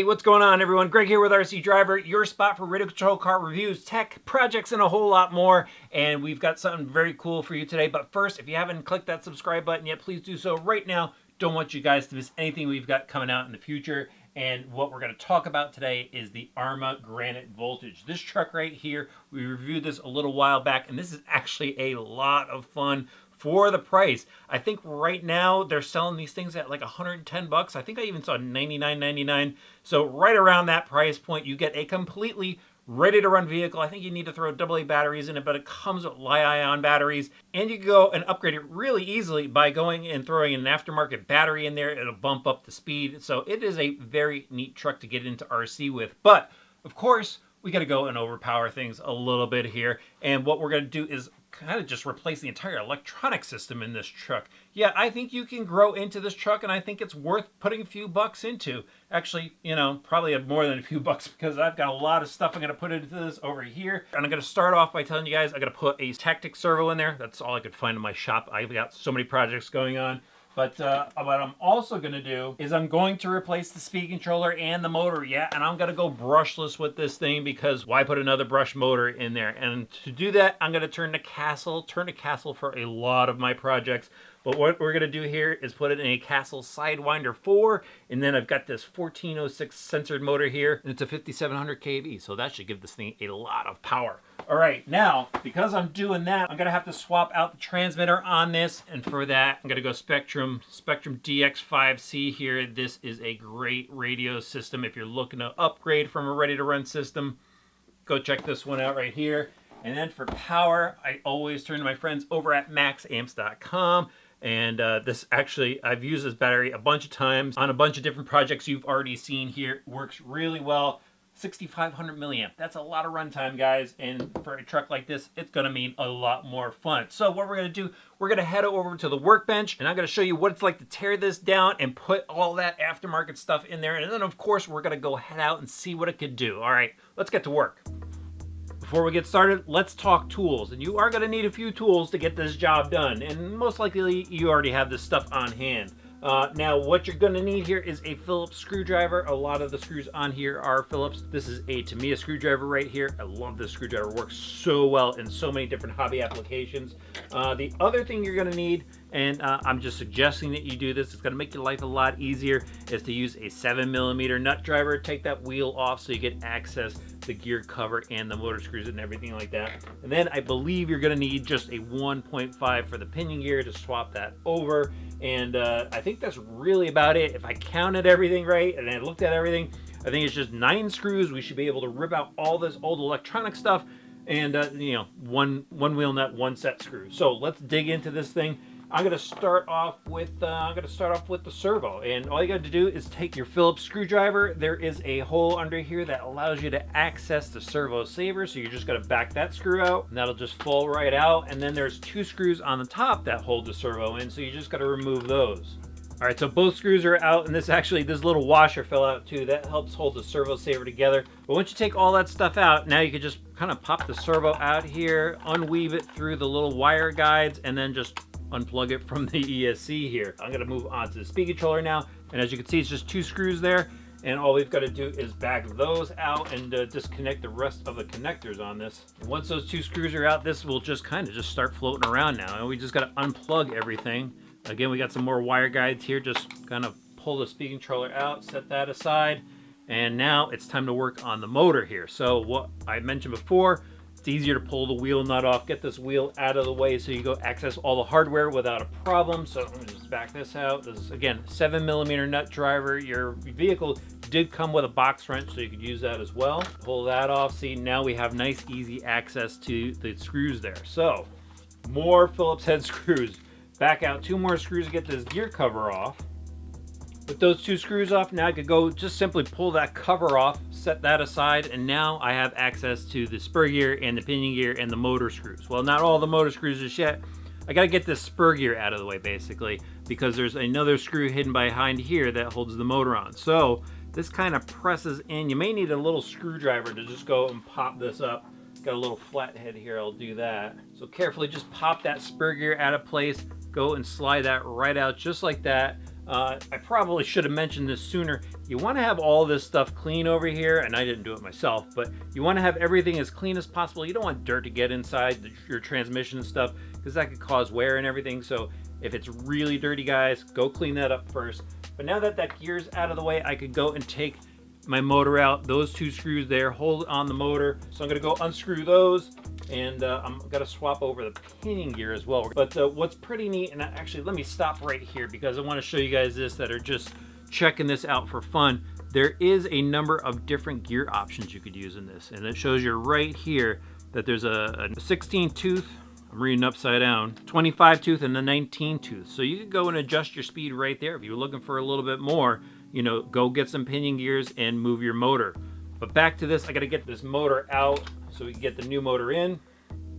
what's going on, everyone? Greg here with RC Driver, your spot for radio control car reviews, tech, projects, and a whole lot more. And we've got something very cool for you today. But first, if you haven't clicked that subscribe button yet, please do so right now. Don't want you guys to miss anything we've got coming out in the future. And what we're going to talk about today is the Arrma Granite Voltage. This truck right here, we reviewed this a little while back, and this is actually a lot of fun for the price. I think right now they're selling these things at like 110 bucks. I think I even saw $99.99. So right around that price point, you get a completely ready to run vehicle. I think you need to throw AA batteries in it, but it comes with Li-ion batteries, and you can go and upgrade it really easily by going and throwing an aftermarket battery in there. It'll bump up the speed. So it is a very neat truck to get into RC with. But of course, we got to go and overpower things a little bit here. And what we're going to do is kind of just replace the entire electronic system in this truck. Yeah, I think you can grow into this truck, and I think it's worth putting a few bucks into. Actually, you know, probably more than a few bucks, because I've got a lot of stuff I'm going to put into this over here. And I'm going to start off by telling you guys I'm going to put a tactic servo in there. That's all I could find in my shop. I've got so many projects going on. But what I'm also going to do is I'm going to replace the speed controller and the motor. Yeah, and I'm going to go brushless with this thing, because why put another brush motor in there? And to do that, I'm going to turn to Castle for a lot of my projects. But what we're going to do here is put it in a Castle Sidewinder 4. And then I've got this 1406 censored motor here. And it's a 5700 kV. So that should give this thing a lot of power. All right, now, because I'm doing that, I'm going to have to swap out the transmitter on this. And for that, I'm going to go Spectrum DX5C here. This is a great radio system. If you're looking to upgrade from a ready-to-run system, go check this one out right here. And then for power, I always turn to my friends over at maxamps.com. And this actually, I've used this battery a bunch of times on a bunch of different projects you've already seen here. It works really well. 6,500 milliamp. That's a lot of runtime, guys. And for a truck like this, it's going to mean a lot more fun. So what we're going to do, we're going to head over to the workbench, and I'm going to show you what it's like to tear this down and put all that aftermarket stuff in there. And then, of course, we're going to go head out and see what it could do. All right, let's get to work. Before we get started, let's talk tools. And you are going to need a few tools to get this job done. And most likely, you already have this stuff on hand. Now, what you're going to need here is a Phillips screwdriver. A lot of the screws on here are Phillips. This is a Tamiya screwdriver right here. I love this screwdriver. It works so well in so many different hobby applications. The other thing you're going to need, and I'm just suggesting that you do this, it's going to make your life a lot easier, is to use a 7mm nut driver. Take that wheel off so you get access to the gear cover and the motor screws and everything like that. And then I believe you're going to need just a 1.5 for the pinion gear to swap that over. And I think that's really about it. If I counted everything right and I looked at everything, I think it's just 9 screws. We should be able to rip out all this old electronic stuff, and you know, one wheel nut, 1 set screw. So let's dig into this thing. I'm going to start off with the servo, and all you got to do is take your Phillips screwdriver. There is a hole under here that allows you to access the servo saver, so you're just going to back that screw out, and that'll just fall right out. And then there's 2 screws on the top that hold the servo in, so you just got to remove those. All right, so both screws are out, and this little washer fell out too. That helps hold the servo saver together. But once you take all that stuff out, now you can just kind of pop the servo out here, unweave it through the little wire guides, and then just unplug it from the ESC here. I'm going to move on to the speed controller now, and as you can see, it's just 2 screws there, and all we've got to do is back those out and disconnect the rest of the connectors on this. And once those 2 screws are out, this will just kind of just start floating around now, and we just got to unplug everything. Again, we got some more wire guides here. Just kind of pull the speed controller out, set that aside, and now it's time to work on the motor here. So what I mentioned before, it's easier to pull the wheel nut off, get this wheel out of the way so you go access all the hardware without a problem. So let me just back this out. This is, again, 7mm nut driver. Your vehicle did come with a box wrench, so you could use that as well. Pull that off. See, now we have nice, easy access to the screws there. So more Phillips head screws. Back out 2 more screws to get this gear cover off. With those 2 screws off, now I could go just simply pull that cover off, set that aside, and now I have access to the spur gear and the pinion gear and the motor screws. Well, not all the motor screws just yet. I got to get this spur gear out of the way, basically, because there's another screw hidden behind here that holds the motor on. So this kind of presses in. You may need a little screwdriver to just go and pop this up. Got a little flat head here, I'll do that. So carefully just pop that spur gear out of place, go and slide that right out just like that. I probably should have mentioned this sooner. You want to have all this stuff clean over here, and I didn't do it myself, but you want to have everything as clean as possible. You don't want dirt to get inside your transmission and stuff, because that could cause wear and everything. So if it's really dirty, guys, go clean that up first. But now that that gear's out of the way, I could go and take my motor out. Those 2 screws there hold on the motor. So I'm gonna go unscrew those, and I'm gonna swap over the pinion gear as well. But what's pretty neat, and actually let me stop right here because I wanna show you guys this that are just checking this out for fun. There is a number of different gear options you could use in this, and it shows you right here that there's a 16 tooth, I'm reading upside down, 25 tooth, and a 19 tooth. So you could go and adjust your speed right there. If you're looking for a little bit more, you know, go get some pinion gears and move your motor. But back to this, I gotta get this motor out so we can get the new motor in.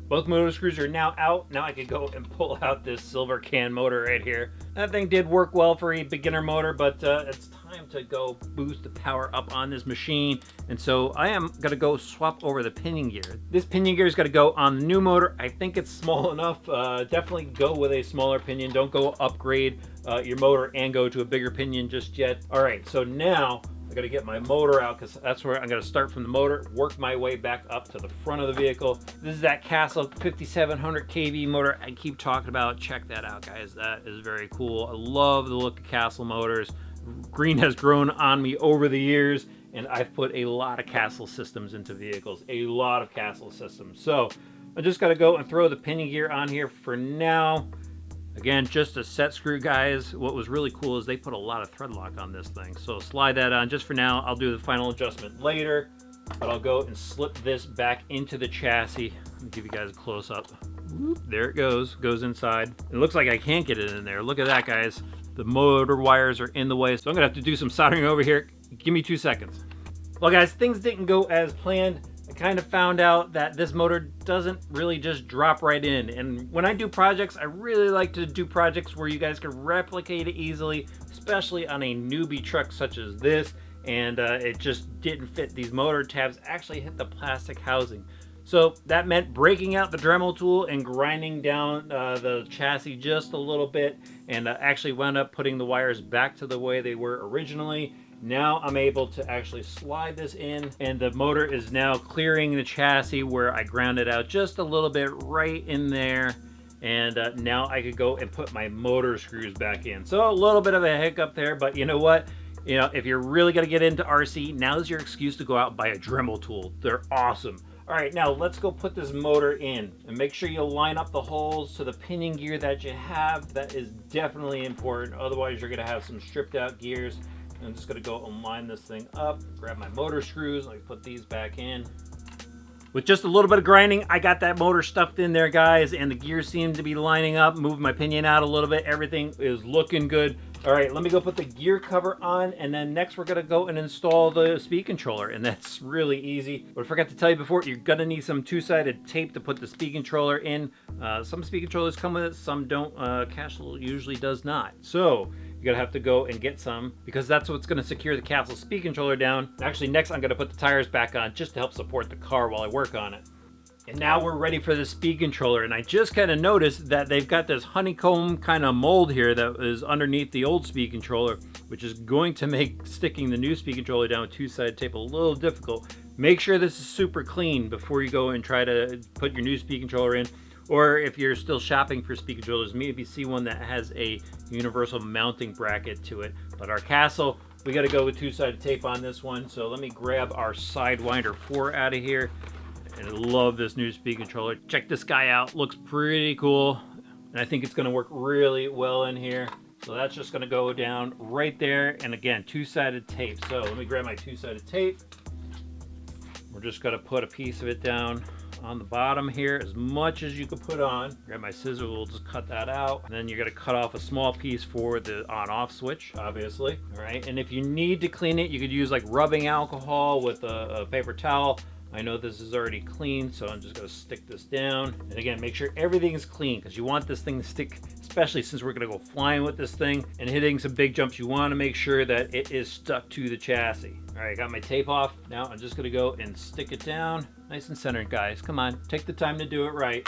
Both motor screws are now out. Now I can go and pull out this silver can motor right here. That thing did work well for a beginner motor, but it's time to go boost the power up on this machine. And so I am gonna go swap over the pinion gear. This pinion gear is gonna go on the new motor. I think it's small enough. Definitely go with a smaller pinion. Don't go upgrade your motor and go to a bigger pinion just yet. All right, so now I gotta get my motor out because that's where I'm gonna start from the motor, work my way back up to the front of the vehicle. This is that Castle 5700 kV motor I keep talking about. Check that out, guys. That is very cool. I love the look of Castle motors. Green has grown on me over the years, and I've put a lot of Castle systems into vehicles, a lot of Castle systems. So I just gotta go and throw the pinion gear on here for now. Again, just a set screw, guys. What was really cool is they put a lot of thread lock on this thing. So slide that on just for now. I'll do the final adjustment later, but I'll go and slip this back into the chassis. Let me give you guys a close up. There it goes inside. It looks like I can't get it in there. Look at that, guys. The motor wires are in the way, so I'm gonna have to do some soldering over here. Give me 2 seconds. Well, guys, things didn't go as planned. I kind of found out that this motor doesn't really just drop right in. And when I do projects, I really like to do projects where you guys can replicate it easily, especially on a newbie truck such as this. And it just didn't fit. These motor tabs actually hit the plastic housing. So that meant breaking out the Dremel tool and grinding down the chassis just a little bit, and actually wound up putting the wires back to the way they were originally. Now I'm able to actually slide this in, and the motor is now clearing the chassis where I ground it out just a little bit right in there. And now I could go and put my motor screws back in. So a little bit of a hiccup there, but you know what? You know, if you're really gonna get into RC, now's your excuse to go out and buy a Dremel tool. They're awesome. All right, now let's go put this motor in, and make sure you line up the holes to the pinion gear that you have. That is definitely important. Otherwise, you're gonna have some stripped out gears. I'm just gonna go and line this thing up, grab my motor screws, let me put these back in. With just a little bit of grinding, I got that motor stuffed in there, guys, and the gears seem to be lining up. Moved my pinion out a little bit. Everything is looking good. All right, let me go put the gear cover on, and then next we're gonna go and install the speed controller, and that's really easy. But I forgot to tell you before, you're gonna need some two-sided tape to put the speed controller in. Some speed controllers come with it, some don't. Castle usually does not. So you're gonna have to go and get some, because that's what's gonna secure the Castle speed controller down. Actually, next I'm gonna put the tires back on just to help support the car while I work on it. And now we're ready for the speed controller, and I just kind of noticed that they've got this honeycomb kind of mold here that is underneath the old speed controller, which is going to make sticking the new speed controller down with two-sided tape a little difficult. Make sure this is super clean before you go and try to put your new speed controller in. Or if you're still shopping for speed controllers, maybe see one that has a universal mounting bracket to it. But our Castle, we got to go with two-sided tape on this one. So let me grab our Sidewinder 4 out of here. And I love this new speed controller. Check this guy out, looks pretty cool. And I think it's gonna work really well in here. So that's just gonna go down right there. And again, two-sided tape. So let me grab my two-sided tape. We're just gonna put a piece of it down on the bottom here, as much as you can put on. Grab my scissors, we'll just cut that out. And then you're gonna cut off a small piece for the on-off switch, obviously. All right, and if you need to clean it, you could use like rubbing alcohol with a paper towel. I know this is already clean, so I'm just gonna stick this down. And again, make sure everything is clean, because you want this thing to stick, especially since we're gonna go flying with this thing and hitting some big jumps. You wanna make sure that it is stuck to the chassis. All right, I got my tape off. Now I'm just gonna go and stick it down. Nice and centered, guys. Come on, take the time to do it right.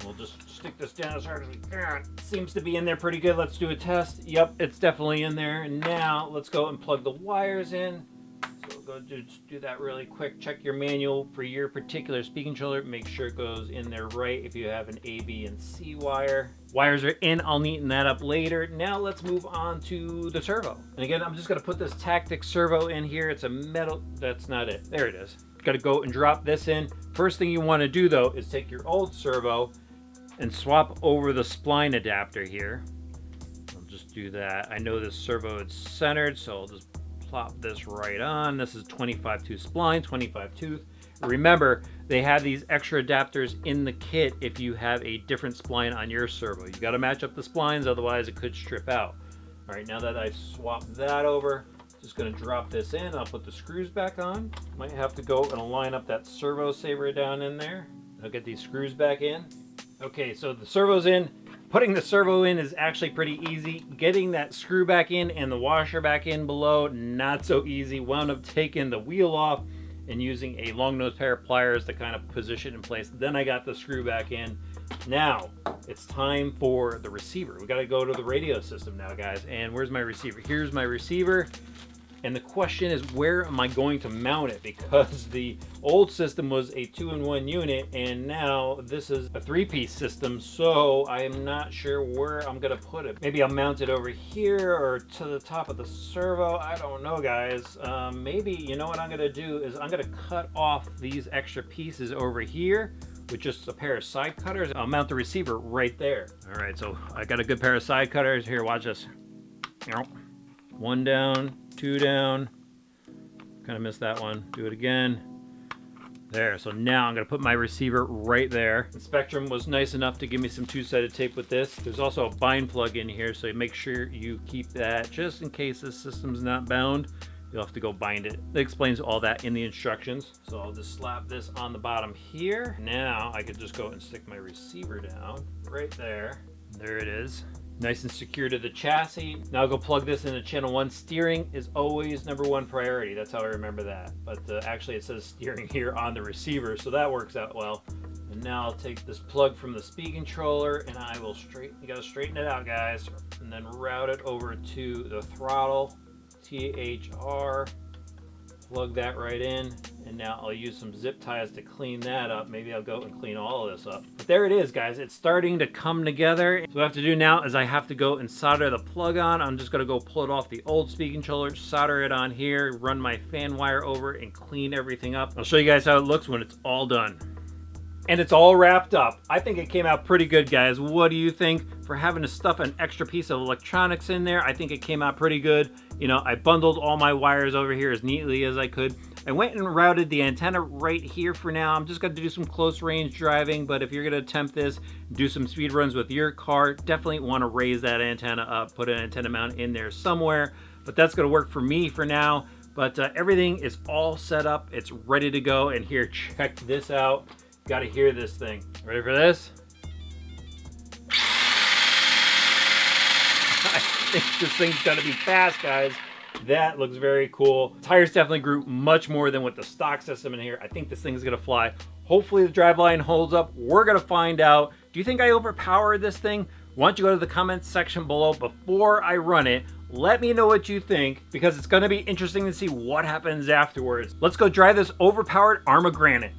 We'll just stick this down as hard as we can. Seems to be in there pretty good. Let's do a test. Yep, it's definitely in there. And now let's go and plug the wires in. So we'll go do that really quick. Check your manual for your particular speaking controller. Make sure it goes in there right if you have an A, B, and C wire. Wires are in. I'll neaten that up later. Now let's move on to the servo. And again, I'm just going to put this Tactic servo in here. It's a metal. That's not it. There it is. Got to go and drop this in. First thing you want to do though is take your old servo and swap over the spline adapter here. I'll just do that. I know this servo is centered, so I'll just plop this right on. This is 25 tooth spline, 25 tooth. Remember, they have these extra adapters in the kit if you have a different spline on your servo. You got to match up the splines, otherwise it could strip out. All right, now that I've swapped that over, just going to drop this in. I'll put the screws back on. Might have to go and line up that servo saver down in there. I'll get these screws back in. Okay, so the servo's in. Putting the servo in is actually pretty easy. Getting that screw back in and the washer back in below, not so easy. Wound up taking the wheel off and using a long nose pair of pliers to kind of position in place. Then I got the screw back in. Now it's time for the receiver. We got to go to the radio system now, guys. And where's my receiver? Here's my receiver. And the question is, where am I going to mount it? Because the old system was a 2-in-1 unit, and now this is a 3-piece system, so I am not sure where I'm gonna put it. Maybe I'll mount it over here or to the top of the servo. I don't know, guys. Maybe, you know what I'm gonna do is I'm gonna cut off these extra pieces over here with just a pair of side cutters. I'll mount the receiver right there. All right, so I got a good pair of side cutters. Here, watch this. One down, two down. Kind of missed that one. Do it again. There. So now I'm going to put my receiver right there. And Spectrum was nice enough to give me some two-sided tape with this. There's also a bind plug in here, so make sure you keep that just in case this system's not bound. You'll have to go bind it. It explains all that in the instructions. So I'll just slap this on the bottom here. Now I could just go and stick my receiver down right there. There it is. Nice and secure to the chassis. Now I'll go plug this into channel 1. Steering is always #1 priority. That's how I remember that. But actually it says steering here on the receiver, so that works out well. And now I'll take this plug from the speed controller and I will you gotta straighten it out, guys, and then route it over to the throttle, THR, plug that right in. And now I'll use some zip ties to clean that up. Maybe I'll go and clean all of this up. But there it is, guys. It's starting to come together. So what I have to do now is I have to go and solder the plug on. I'm just gonna go pull it off the old speed controller, solder it on here, run my fan wire over and clean everything up. I'll show you guys how it looks when it's all done. And it's all wrapped up. I think it came out pretty good, guys. What do you think? For having to stuff an extra piece of electronics in there, I think it came out pretty good. You know, I bundled all my wires over here as neatly as I could. I went and routed the antenna right here for now. I'm just going to do some close range driving, but if you're going to attempt this, do some speed runs with your car, definitely want to raise that antenna up, put an antenna mount in there somewhere. But that's going to work for me for now. But everything is all set up. It's ready to go. And here, check this out. Got to hear this thing. Ready for this? I think this thing's going to be fast, guys. That looks very cool. Tires definitely grew much more than with the stock system in here. I think this thing's gonna fly. Hopefully the driveline holds up. We're gonna find out. Do you think I overpowered this thing? Why don't you go to the comments section below before I run it. Let me know what you think, because it's gonna be interesting to see what happens afterwards. Let's go drive this overpowered Arrma Granite.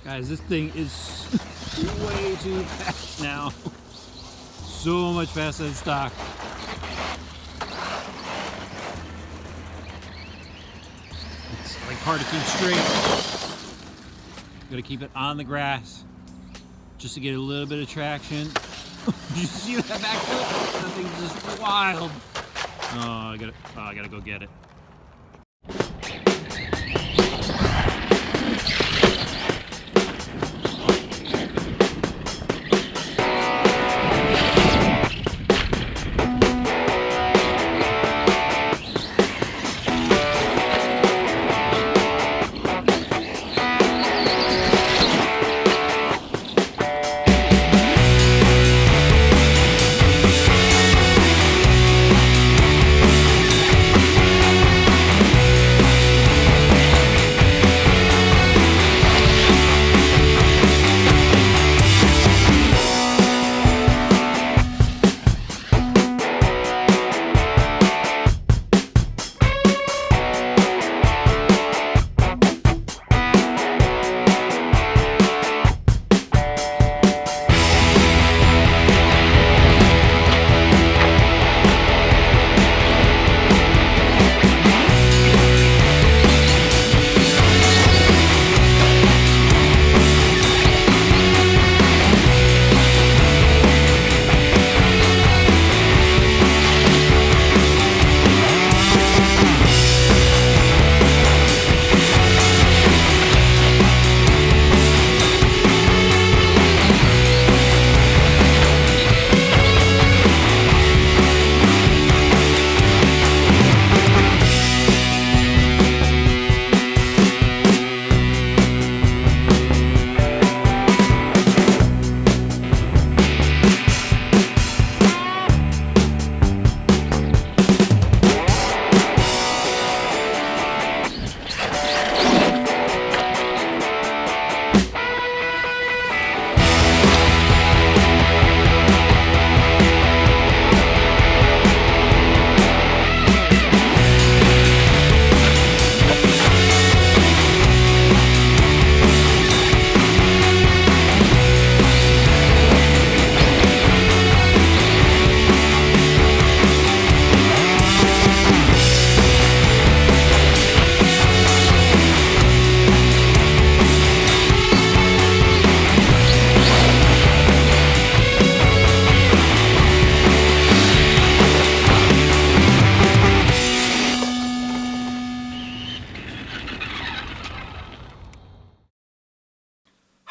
Guys, this thing is way too fast now. So much faster than stock. It's like hard to keep straight. Gotta keep it on the grass just to get a little bit of traction. Did you see that back flip? That thing's just wild. Oh, I gotta go get it.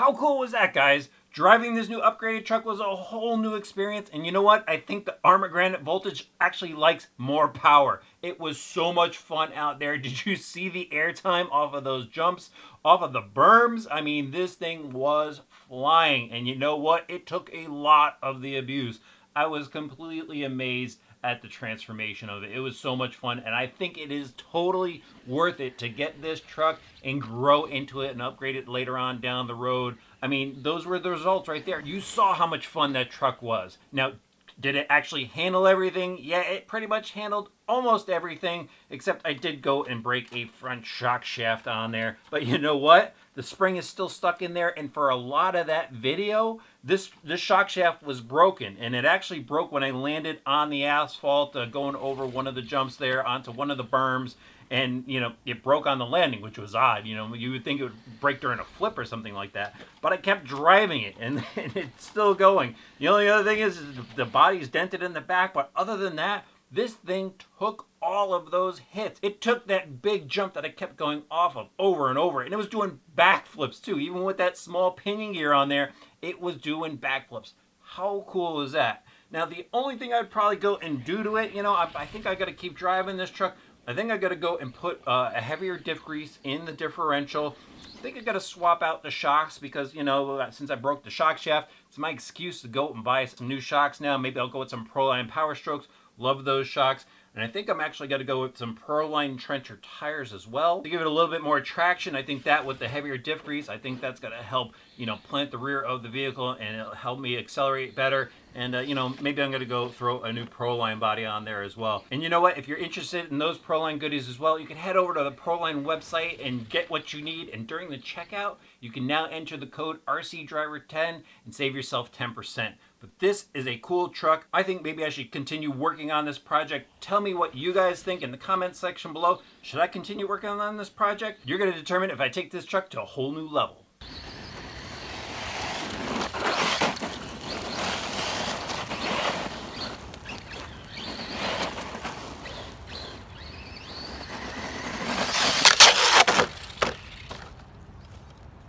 How cool was that, guys? Driving this new upgraded truck was a whole new experience, and you know what? I think the Arrma Granite Voltage actually likes more power. It was so much fun out there. Did you see the airtime off of those jumps, off of the berms? I mean, this thing was flying, and you know what? It took a lot of the abuse. I was completely amazed at the transformation of it. It was so much fun, and I think it is totally worth it to get this truck and grow into it and upgrade it later on down the road. I mean, those were the results right there. You saw how much fun that truck was. Now, did it actually handle everything? Yeah, it pretty much handled almost everything, except I did go and break a front shock shaft on there. But you know what? The spring is still stuck in there, and for a lot of that video, this shock shaft was broken, and it actually broke when I landed on the asphalt, going over one of the jumps there onto one of the berms. And, you know, it broke on the landing, which was odd. You know, you would think it would break during a flip or something like that. But I kept driving it, and it's still going. The only other thing is the body's dented in the back. But other than that, this thing took all of those hits. It took that big jump that I kept going off of over and over. And it was doing backflips, too. Even with that small pinion gear on there, it was doing backflips. How cool is that? Now, the only thing I'd probably go and do to it, you know, I think I got to keep driving this truck. I think I got to go and put a heavier diff grease in the differential. I think I got to swap out the shocks because, you know, since I broke the shock shaft, it's my excuse to go and buy some new shocks now. Maybe I'll go with some Proline Power Strokes. Love those shocks. And I think I'm actually going to go with some Proline Trencher tires as well. To give it a little bit more traction, I think that with the heavier diff grease, I think that's going to help, you know, plant the rear of the vehicle, and it'll help me accelerate better. And, you know, maybe I'm going to go throw a new Proline body on there as well. And you know what? If you're interested in those Proline goodies as well, you can head over to the Proline website and get what you need. And during the checkout, you can now enter the code RCDriver10 and save yourself 10%. But this is a cool truck. I think maybe I should continue working on this project. Tell me what you guys think in the comments section below. Should I continue working on this project? You're going to determine if I take this truck to a whole new level.